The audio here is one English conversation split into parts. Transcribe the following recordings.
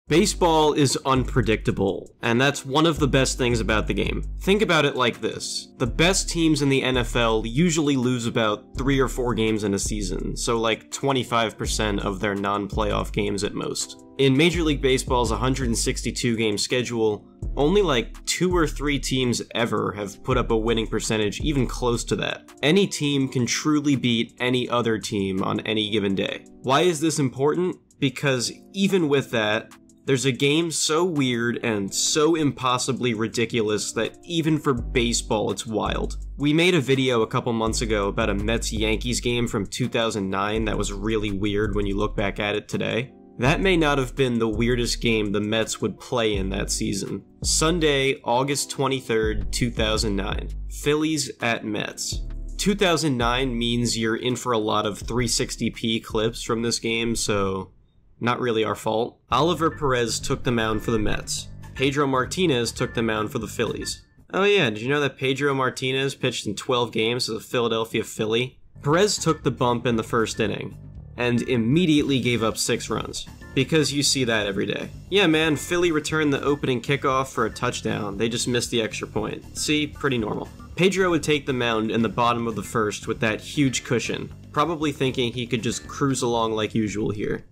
Baseball is unpredictable, and that's one of the best things about the game. Think about it like this. The best teams in the NFL usually lose about 3 or 4 games in a season, so like 25% of their non-playoff games at most. In Major League Baseball's 162-game schedule, only like 2 or 3 teams ever have put up a winning percentage even close to that. Any team can truly beat any other team on any given day. Why is this important? Because even with that, there's a game so weird and so impossibly ridiculous that even for baseball it's wild. We made a video a couple months ago about a Mets-Yankees game from 2009 that was really weird when you look back at it today. That may not have been the weirdest game the Mets would play in that season. Sunday, August 23rd, 2009. Phillies at Mets. 2009 means you're in for a lot of 360p clips from this game, so not really our fault. Oliver Perez took the mound for the Mets. Pedro Martinez took the mound for the Phillies. Oh yeah, did you know that Pedro Martinez pitched in 12 games as a Philadelphia Philly? Perez took the bump in the first inning, and immediately gave up 6 runs. Because you see that every day. Yeah man, Philly returned the opening kickoff for a touchdown, they just missed the extra point. See, pretty normal. Pedro would take the mound in the bottom of the first with that huge cushion, probably thinking he could just cruise along like usual here.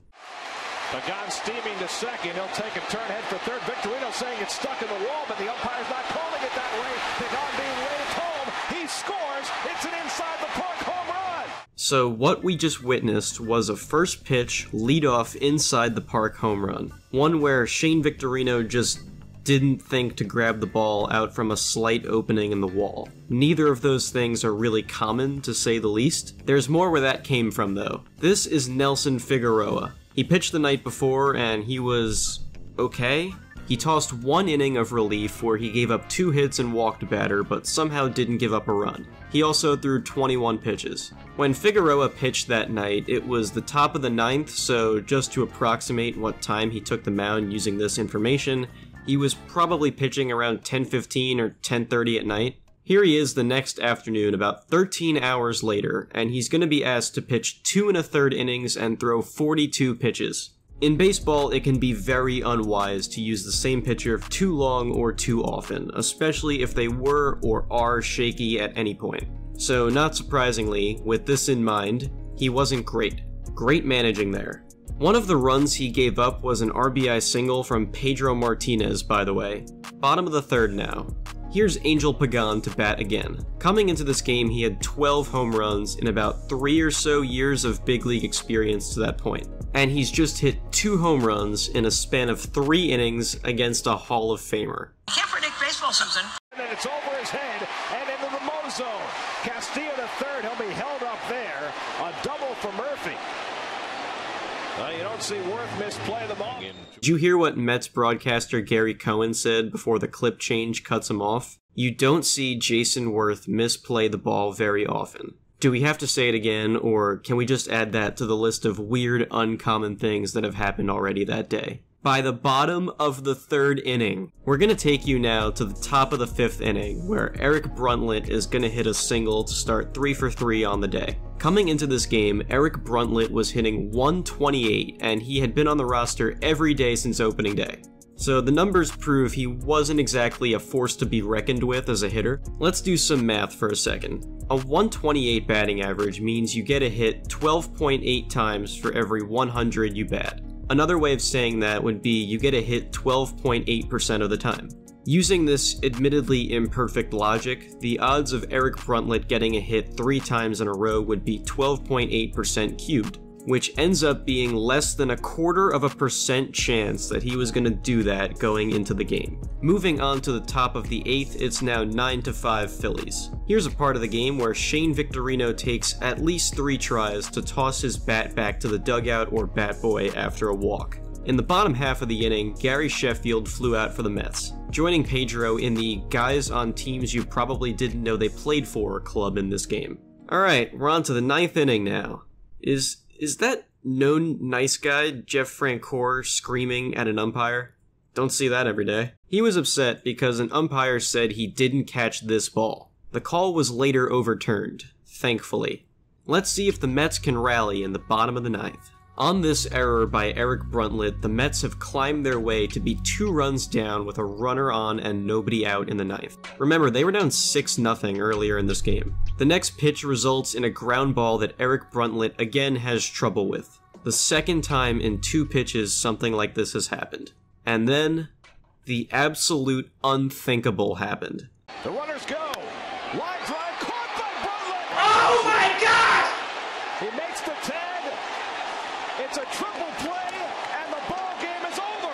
Pagan steaming to second, he'll take a turn head for third. Victorino saying it's stuck in the wall, but the umpire's not calling it that way. Pagan being waved home, he scores, it's an inside the park home run! So what we just witnessed was a first pitch leadoff inside the park home run. One where Shane Victorino just didn't think to grab the ball out from a slight opening in the wall. Neither of those things are really common, to say the least. There's more where that came from though. This is Nelson Figueroa. He pitched the night before, and he was okay. He tossed 1 inning of relief where he gave up 2 hits and walked a batter, but somehow didn't give up a run. He also threw 21 pitches. When Figueroa pitched that night, it was the top of the 9th, so just to approximate what time he took the mound using this information, he was probably pitching around 10:15 or 10:30 at night. Here he is the next afternoon, about 13 hours later, and he's going to be asked to pitch 2 1/3 innings and throw 42 pitches. In baseball, it can be very unwise to use the same pitcher too long or too often, especially if they were or are shaky at any point. So not surprisingly, with this in mind, he wasn't great. Great managing there. One of the runs he gave up was an RBI single from Pedro Martinez, by the way. Bottom of the 3rd now. Here's Angel Pagan to bat again. Coming into this game, he had 12 home runs in about 3 or so years of big league experience to that point. And he's just hit 2 home runs in a span of 3 innings against a Hall of Famer. Can't predict baseball, Susan. And then it's over his head and into the Mo zone. Castillo to third, he'll be held up there. A double for Murphy. You don't see Worth misplay the ball. Did you hear what Mets broadcaster Gary Cohen said before the clip change cuts him off? You don't see Jason Worth misplay the ball very often. Do we have to say it again, or can we just add that to the list of weird, uncommon things that have happened already that day? By the bottom of the 3rd inning, we're going to take you now to the top of the 5th inning, where Eric Bruntlett is going to hit a single to start 3 for 3 on the day. Coming into this game, Eric Bruntlett was hitting 128, and he had been on the roster every day since opening day. So the numbers prove he wasn't exactly a force to be reckoned with as a hitter. Let's do some math for a second. A 128 batting average means you get a hit 12.8 times for every 100 you bat. Another way of saying that would be you get a hit 12.8% of the time. Using this admittedly imperfect logic, the odds of Eric Bruntlett getting a hit 3 times in a row would be 12.8% cubed, which ends up being less than 1/4% chance that he was going to do that going into the game. Moving on to the top of the 8th, it's now 9-5 Phillies. Here's a part of the game where Shane Victorino takes at least 3 tries to toss his bat back to the dugout or bat boy after a walk. In the bottom half of the inning, Gary Sheffield flew out for the Mets, joining Pedro in the guys on teams you probably didn't know they played for club in this game. Alright, we're on to the 9th inning now. Is that known nice guy, Jeff Francoeur, screaming at an umpire? Don't see that every day. He was upset because an umpire said he didn't catch this ball. The call was later overturned, thankfully. Let's see if the Mets can rally in the bottom of the 9th. On this error by Eric Bruntlett, the Mets have climbed their way to be 2 runs down with a runner on and nobody out in the 9th. Remember, they were down 6-0 earlier in this game. The next pitch results in a ground ball that Eric Bruntlett again has trouble with. The second time in 2 pitches something like this has happened. And then, the absolute unthinkable happened. The runners go. Line drive caught by Bruntlett. Oh my God! He makes the tag. It's a triple play, and the ball game is over.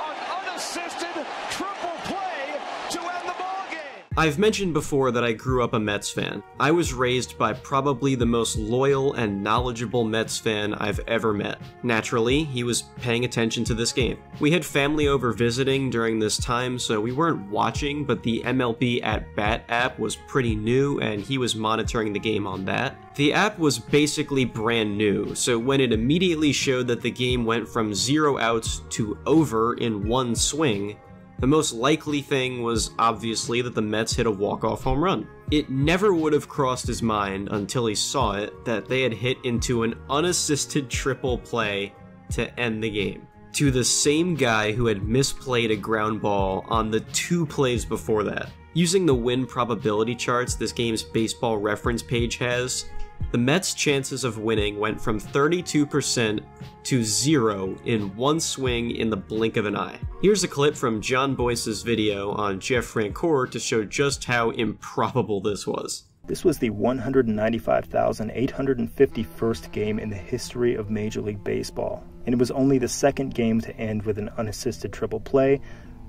An unassisted triple play to end the ball game. I've mentioned before that I grew up a Mets fan. I was raised by probably the most loyal and knowledgeable Mets fan I've ever met. Naturally, he was paying attention to this game. We had family over visiting during this time, so we weren't watching, but the MLB At Bat app was pretty new, and he was monitoring the game on that. The app was basically brand new, so when it immediately showed that the game went from 0 outs to over in 1 swing, the most likely thing was obviously that the Mets hit a walk-off home run. It never would have crossed his mind until he saw it that they had hit into an unassisted triple play to end the game. To the same guy who had misplayed a ground ball on the 2 plays before that. Using the win probability charts this game's baseball reference page has, the Mets' chances of winning went from 32% to 0 in 1 swing in the blink of an eye. Here's a clip from John Boyce's video on Jeff Francoeur to show just how improbable this was. This was the 195,851st game in the history of Major League Baseball, and it was only the 2nd game to end with an unassisted triple play,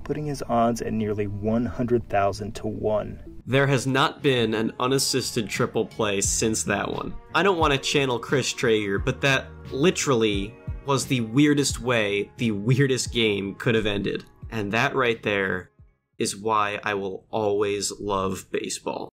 putting his odds at nearly 100,000 to 1. There has not been an unassisted triple play since that one. I don't want to channel Chris Traeger, but that literally was the weirdest way the weirdest game could have ended. And that right there is why I will always love baseball.